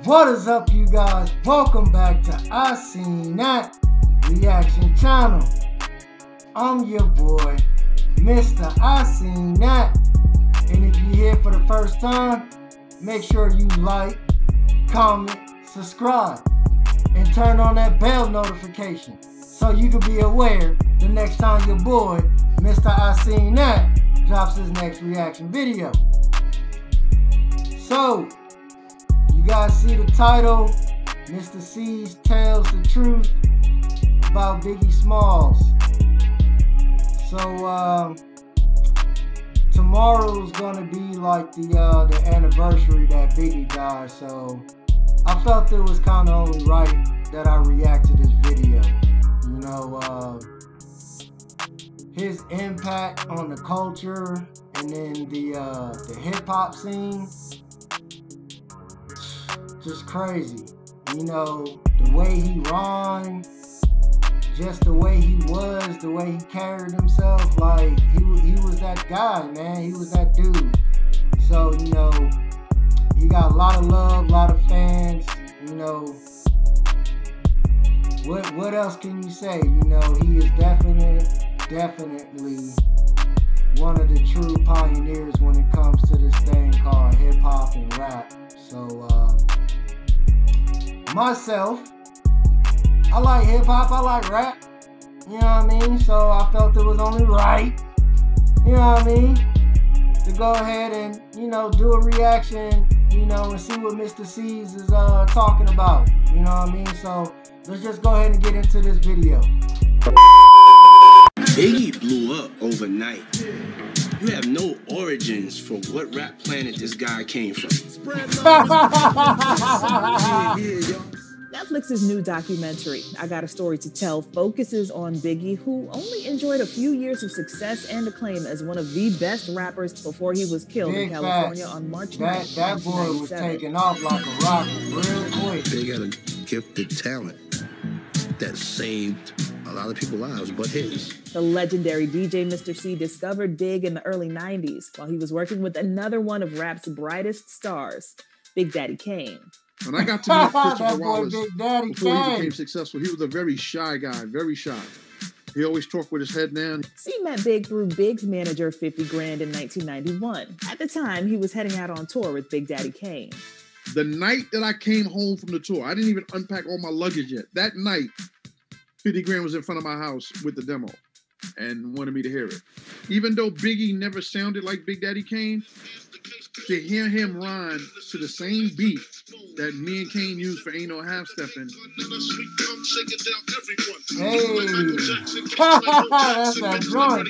What is up, you guys? Welcome back to I Seen That Reaction Channel. I'm your boy, Mr. I Seen That. And if you're here for the first time, make sure you like, comment, subscribe, and turn on that bell notification so you can be aware the next time your boy, Mr. I Seen That, drops his next reaction video. So, you guys see the title, Mr. C's tells the truth about Biggie Smalls. So, tomorrow's gonna be like the anniversary that Biggie died. So, I felt it was kind of only right that I react to this video. You know, his impact on the culture and then the hip hop scene. Just crazy. You know, the way he rhymed, just the way he was, the way he carried himself, like he was that guy, man. He was that dude. So, you know, he got a lot of love, a lot of fans. You know, what else can you say? You know, he is definitely one of the true pioneers when it comes to this thing called hip hop and rap. So, myself, I like hip hop, I like rap, you know what I mean? So I felt it was only right, you know what I mean, to go ahead and, you know, do a reaction, you know, and see what Mr. C's is talking about, you know what I mean? So let's just go ahead and get into this video. Biggie blew up overnight. You have no origins for what rap planet this guy came from. Netflix's new documentary, I Got a Story to Tell, focuses on Biggie, who only enjoyed a few years of success and acclaim as one of the best rappers before he was killed in California on March 9th. That boy was taking off like a rocket real quick. Big had a gifted talent that saved a lot of people's lives, but his. The legendary DJ Mr. C discovered Big in the early 90s while he was working with another one of rap's brightest stars, Big Daddy Kane. When I got to meet Christopher Wallace before he became successful, he was a very shy guy, very shy. He always talked with his head down. C met Big through Big's manager, 50 Grand, in 1991. At the time, he was heading out on tour with Big Daddy Kane. The night that I came home from the tour, I didn't even unpack all my luggage yet. That night, 50 Grand was in front of my house with the demo and wanted me to hear it. Even though Biggie never sounded like Big Daddy Kane, to hear him rhyme to the same beat that me and Kane used for Ain't No Half Stepping. Hey, that's that joint.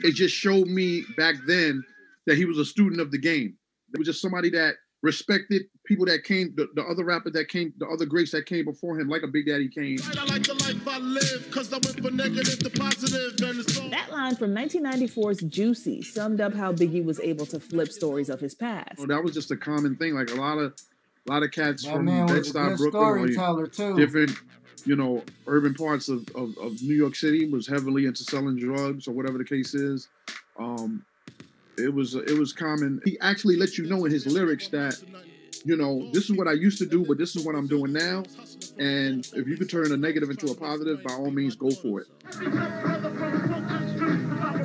It just showed me back then that he was a student of the game. It was just somebody that respected people that came, the other rappers that came, the other greats that came before him, like a Big Daddy Kane. I like the life I live, 'cause I went from negative to positive. That line from 1994's Juicy summed up how Biggie was able to flip stories of his past. Well, that was just a common thing. Like a lot of cats That from man was a Bed-Stuy, good Brooklyn, storyteller too. different, you know, urban parts of New York City, was heavily into selling drugs or whatever the case is. It was common. He actually let you know in his lyrics that, you know, this is what I used to do, but this is what I'm doing now. And if you could turn a negative into a positive, by all means, go for it.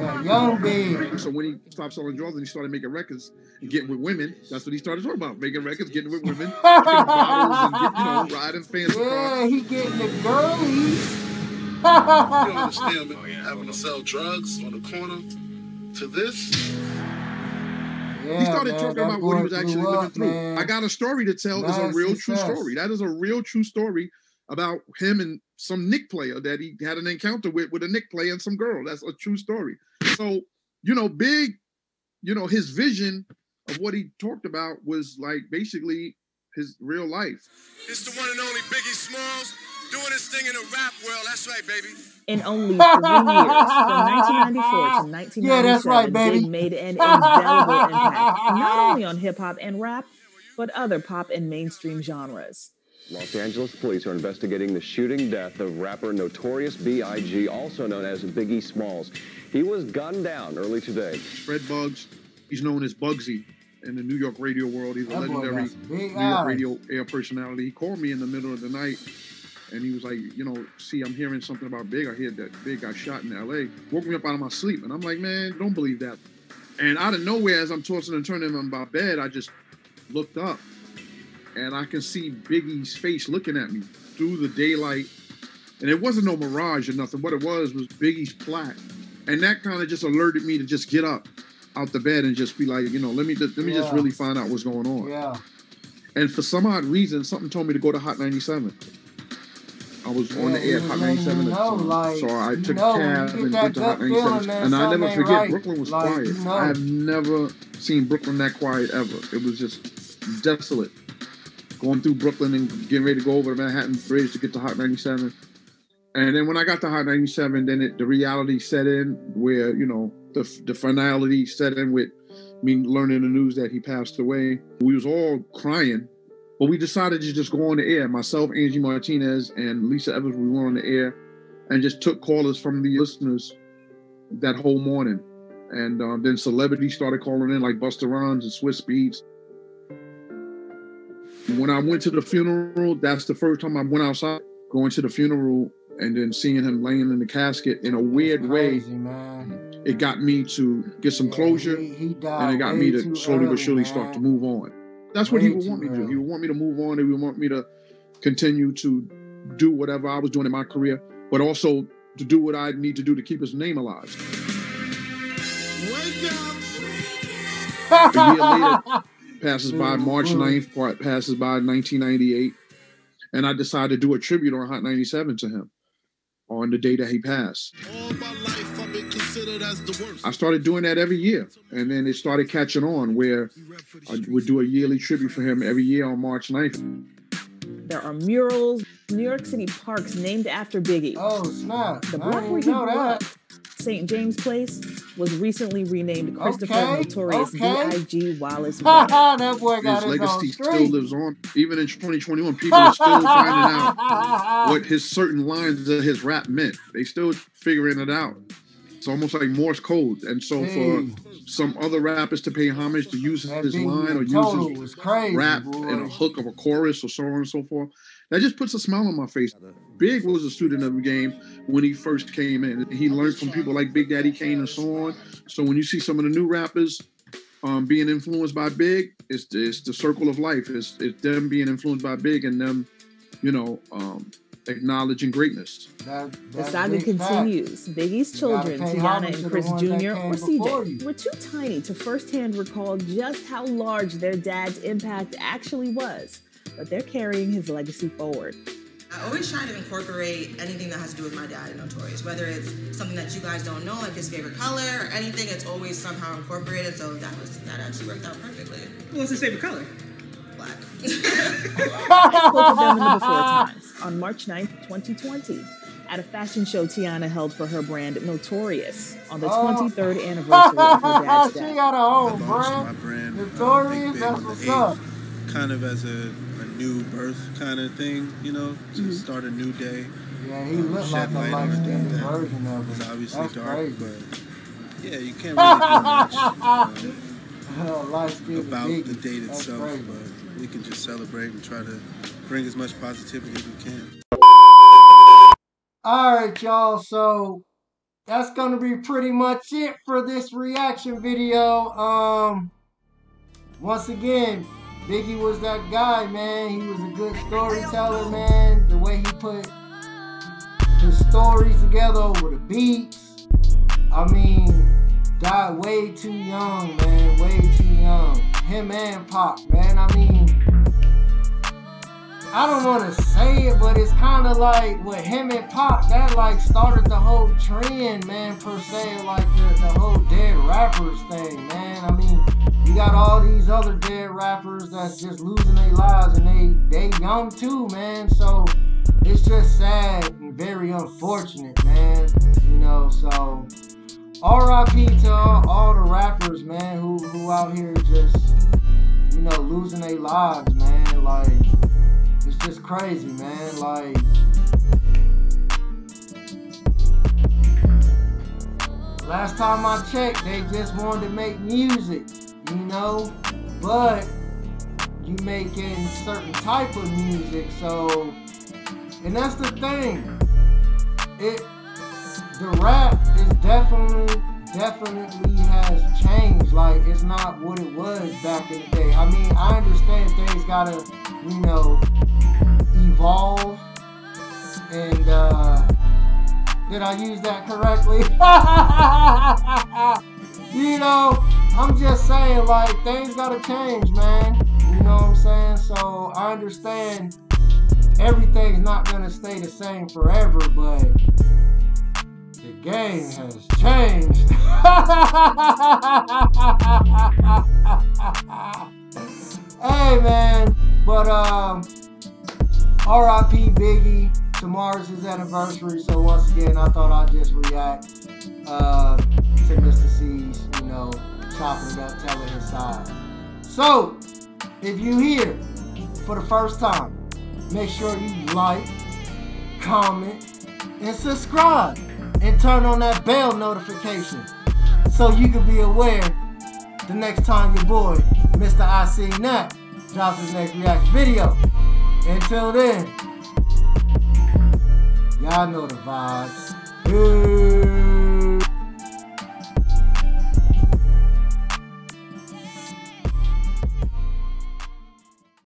Yeah, young Big. So when he stopped selling drugs and he started making records and getting with women, that's what he started talking about. Making records, getting with women, getting bottles, and you know, riding fancy cars. Yeah, he getting the girlies. You don't understand, man. Having to sell drugs on the corner to this. Yeah, He started man, talking that about what he boy was actually blew living up, through. man. I Got a Story to Tell is a Nice real success. true story. That is a real true story about him and some Knick player that he had an encounter with a Knick player and some girl. That's a true story. So, you know, Big, you know, his vision of what he talked about was like basically his real life. It's the one and only Biggie Smalls doing his thing in the rap world. That's right, baby. In only 3 years, from 1994 to 1997, Yeah, that's right, baby. Big made an indelible impact, not only on hip-hop and rap, but other pop and mainstream genres. Los Angeles police are investigating the shooting death of rapper Notorious B.I.G., also known as Biggie Smalls. He was gunned down early today. Fred Bugs He's known as Bugsy in the New York radio world. He's a legendary New York radio air personality. He called me in the middle of the night, and he was like, you know, see, I'm hearing something about Big. I hear that Big got shot in L.A. Woke me up out of my sleep, and I'm like, man, don't believe that. And out of nowhere, as I'm tossing and turning in my bed, I just looked up, and I can see Biggie's face looking at me through the daylight. And it wasn't no mirage or nothing. What it was Biggie's plaque. And that kind of just alerted me to just get up out the bed and just be like, you know, let me just really find out what's going on. Yeah. And for some odd reason, something told me to go to Hot 97. I was on the air at Hot 97 at the time. So I took a cab and went to Hot 97. And I never forget, Brooklyn was quiet. I have never seen Brooklyn that quiet ever. It was just desolate. Going through Brooklyn and getting ready to go over the Manhattan Bridge to get to Hot 97. And then when I got to Hot 97, then the reality set in where, you know, the finality set in with me learning the news that he passed away. We was all crying, but we decided to just go on the air. Myself, Angie Martinez, and Lisa Evans, we were on the air and just took callers from the listeners that whole morning. And then celebrities started calling in, like Busta Rhymes and Swiss Beats. When I went to the funeral, that's the first time I went outside, going to the funeral and then seeing him laying in the casket in a weird way. Man. It got me to get some closure, he died, and it got me to slowly but surely start to move on. That's what he would want me to do. He would want me to move on. He would want me to continue to do whatever I was doing in my career, but also to do what I need to do to keep his name alive. Wake up! A year later, passes by March 9th, passes by 1998, and I decided to do a tribute on Hot 97 to him on the day that he passed. All my life I've been considered as the worst. I started doing that every year, and then it started catching on where I would do a yearly tribute for him every year on March 9th. There are murals, New York City parks named after Biggie. Oh, snap. The block where he grew up, St. James Place, was recently renamed Christopher Notorious B.I.G. Wallace. That boy got his legacy still lives on. Even in 2021, people are still finding out what his certain lines of his rap meant. They still figuring it out. It's almost like Morse code. And so for some other rappers to pay homage, to use his line or use his rap in a hook of a chorus or so on and so forth, that just puts a smile on my face. Big was a student of the game when he first came in. He learned from people like Big Daddy Kane and so on. So when you see some of the new rappers being influenced by Big, it's the circle of life. It's them being influenced by Big and them, you know, acknowledging greatness. The saga continues. Biggie's children, Tiana and Chris Jr. or CJ, were too tiny to firsthand recall just how large their dad's impact actually was. But they're carrying his legacy forward. I always try to incorporate anything that has to do with my dad in Notorious, whether it's something that you guys don't know, like his favorite color or anything, it's always somehow incorporated, so that actually worked out perfectly. What's his favorite color? Black. I spoke with them in the before times on March 9th, 2020, at a fashion show Tiana held for her brand Notorious on the 23rd anniversary of her dad's death. She got her own brand. My brand Notorious, that's what's up. Kind of as a new birth kind of thing, you know, to start a new day. Yeah, he looked like a light-skinned version of it. It's obviously that's dark, crazy. but yeah, you can't really do much about the date itself, but we can just celebrate and try to bring as much positivity as we can. All right, y'all, so that's gonna be pretty much it for this reaction video. Once again, Biggie was that guy, man. He was a good storyteller, man. The way he put his stories together over the beats. I mean, died way too young, man. Way too young. Him and Pop, man. I mean, I don't want to say it, but it's kind of like with him and Pop, that like started the whole trend, man, per se. Like the whole dead rappers thing, man. I mean, you got all these other dead rappers that's just losing their lives, and they young too, man. So it's just sad and very unfortunate, man. You know, so R.I.P. to all the rappers, man, who out here just, you know, losing their lives, man. Like, it's just crazy, man. Like, Last time I checked, they just wanted to make music, you know, but you making certain type of music, so, and that's the thing. The rap is definitely has changed. Like, it's not what it was back in the day. I mean, I understand things gotta, you know, evolve. And did I use that correctly? You know, I'm just saying, like, things gotta change, man. You know what I'm saying? So I understand everything's not gonna stay the same forever, but the game has changed. Hey, man. But R.I.P. Biggie. Tomorrow's his anniversary, so once again, I thought I'd just react to Mr. C's, you know, chopping it up, telling his side. So, if you here for the first time, make sure you like, comment, and subscribe, and turn on that bell notification so you can be aware the next time your boy, Mr. I Seen That, drops his next reaction video. Until then, y'all know the vibes.